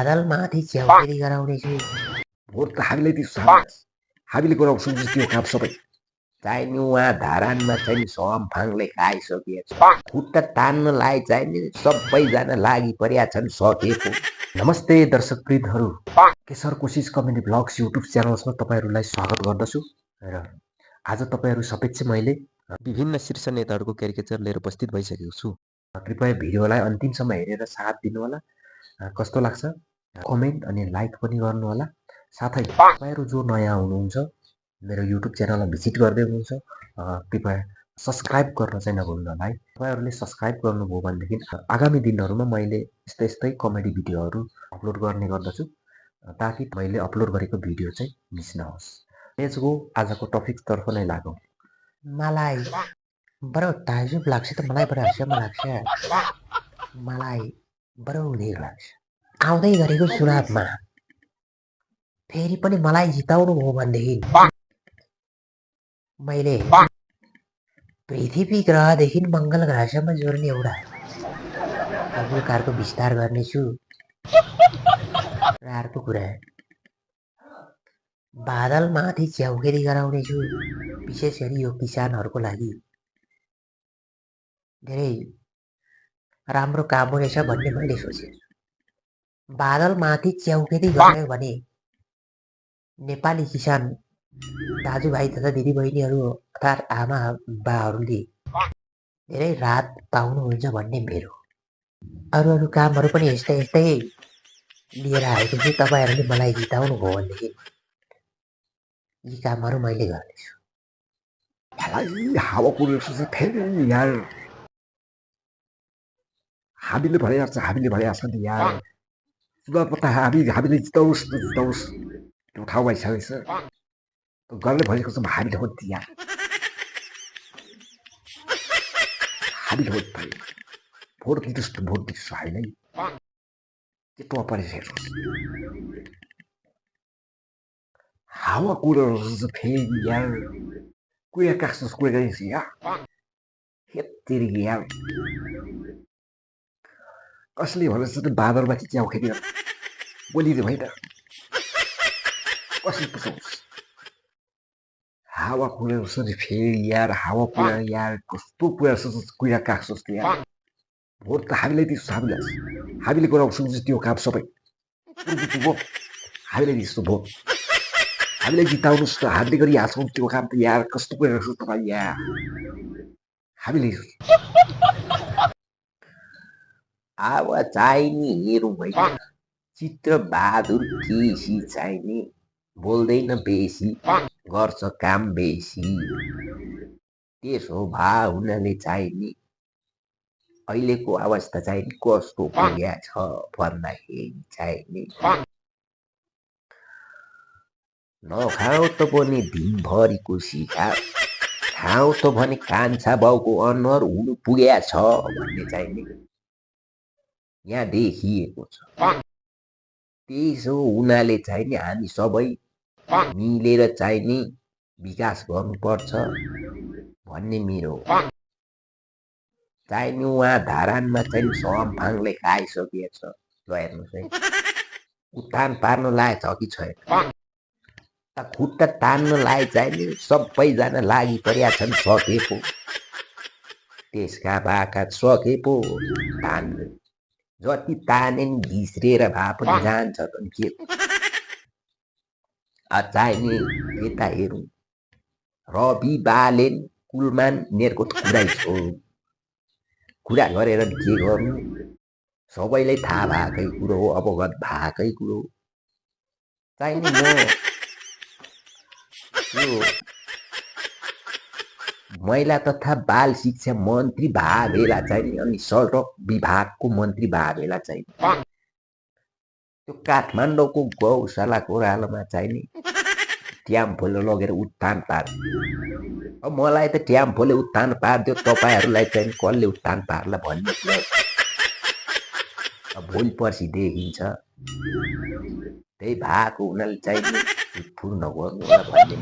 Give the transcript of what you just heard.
बादलमाथि च्याउखेली गराउनेछु। Vote त हामीले दिन्छौँ, हामीले गराउँछौँ त्यो काम सबै। चाहिने उहाँ धारानमा चाहिँ समफाङले खाइसकेछ। खुट्टा तान्नलाई चाहिँ सबैजना लागि परेका छन् सकेको। नमस्ते दर्शकवृन्दहरू, केशर कोशिश कमेडी ब्लग्स युट्युब च्यानल्समा तपाईँहरूलाई स्वागत गर्दछु। र आज तपाईँहरू समक्ष मैले विभिन्न शीर्ष नेताहरूको क्यारिकेचर लिएर उपस्थित भइसकेको छु। कृपया भिडियोलाई अन्तिमसम्म हेरेर साथ दिनुहोला। कस्तो लाग्छ कमेन्ट अनि लाइक पनि गर्नुहोला। साथै तपाईँहरू जो नयाँ हुनुहुन्छ मेरो युट्युब च्यानललाई भिजिट गर्दै हुनुहुन्छ, कृपया सब्सक्राइब गर्न चाहिँ नभुल्नु होला है। तपाईँहरूले सब्सक्राइब गर्नुभयो भनेदेखि आगामी दिनहरूमा मैले यस्तै कमेडी भिडियोहरू अपलोड गर्ने गर्दछु, ताकि मैले अपलोड गरेको भिडियो चाहिँ मिस नहोस्। लेट्स गो, आजको टपिकतर्फ नै लागौँ। मलाई बडो ताजुब लाग्छ त, मलाई बडो हाँस्यमा लाग्छ। मलाई बडो उदेर लाग्छ। आउँदै गरेको चुनावमा फेरि पनि मलाई जिताउनु भयो भनेदेखि मैले पृथ्वी ग्रहदेखि मङ्गल ग्रहसम्म जोड्ने एउटा केबुल कारको विस्तार गर्नेछु। र अर्को कुरा, बादलमाथि च्याउखेली गराउनेछु। विशेष गरी यो किसानहरूको लागि धेरै राम्रो काम हुनेछ भन्ने मैले सोचेको छु। बादलमाथि च्याउखेली गरायो भने नेपाली किसान दाजुभाइ तथा दिदीबहिनीहरू अर्थात् आमा बाहरूले धेरै राहत पाउनुहुन्छ भन्ने मेरो। अरू कामहरू पनि यस्तै लिएर आएको छु। तपाईँहरूले मलाई जिताउनु भयो भनेदेखि यी कामहरू मैले गर्नेछु। हावाको फेरि यार हामीले भनेको छ नि यार, चुनाव पत्ता हामीले जिताउनुहोस् त्यो ठाउँमा आइसकेको छ। गर्ने भनेको चाहिँ हामीले हो नि यार, हामीले हो नि। भोट दिनुहोस् हामीलाई। के टो परेछ हेर्नुहोस्, हावा कुलर फेरि यार कुया काक्नुहोस् यार। हेत्तेरी यार, कसले भनेछ त बादलमाथि च्याउखेली बोलिदियो होइन, कसले पुछाउँछ। हावा कुलेर फेरि यार, हावा कुरा यार, कस्तो कुरा कुया काक्नुहोस् यार। भोट त हामीले दिन्छौँ, हामीले गराउँछौँ त्यो काम सबै। हामीले दिन्छौँ भोट, हामीले जिताउनुहोस् त, हामीले गरिहाल्छौँ त्यो काम त यार। कस्तो कुरा तपाईँ यार, हामीले अब चाहिने हेरौँ होइन। चित्रबहादुर केसी चाहिने बोल्दैन बेसी, गर्छ काम बेसी। त्यसो भए हुनाले चाहिने अहिलेको अवस्था चाहिँ कस्तो पुग्या छ भन्दाखेरि चाहिने नखाऊ त पनि दिनभरिको सिकार, खाऊ त भने कान्छा बाउको अनुहार हुनु पुग्या छ भन्ने चाहिने यहाँ देखिएको छ। त्यसो हुनाले चाहिने हामी सबै मिलेर चाहिने विकास गर्नुपर्छ भन्ने मेरो चाहिने। उहाँ धारानमा चाहिँ समफाङले खाइसकेछ। ल हेर्नुहोस् है, उत्थान पार्न लागेको छ कि छैन। खुट्टा तान्नलाई चाहिने सबैजना लागि परेका छन् सकेको। त्यसका बाका सकेको तान्नु, जति ताने नि घिस्रिएर भए पनि जान्छ त के चाहिने। यता हेरौँ, रवि बालेन कुलमान यिनीहरूको कुरै छोडौँ, कुरा गरेर के गर्नु, सबैलाई थाहा भएकै कुरो हो, अवगत भएकै कुरो चाहिने। म यो महिला तथा बाल शिक्षा मन्त्री भए बेला चाहिँ अनि सडक विभागको मन्त्री भए बेला चाहिँ त्यो काठमाडौँको गौशालाको ओह्रालोमा चाहिने ट्याम्फोले लगेर उत्थान पार्यो। अब मलाई त ट्याम्फोले उत्थान पारिदियो, तपाईँहरूलाई चाहिँ कसले उत्थान पार्ला भन्ने भोलि पर्सि देखिन्छ। त्यही भएको हुनाले चाहिँ फुर नगर्नु होला भन्ने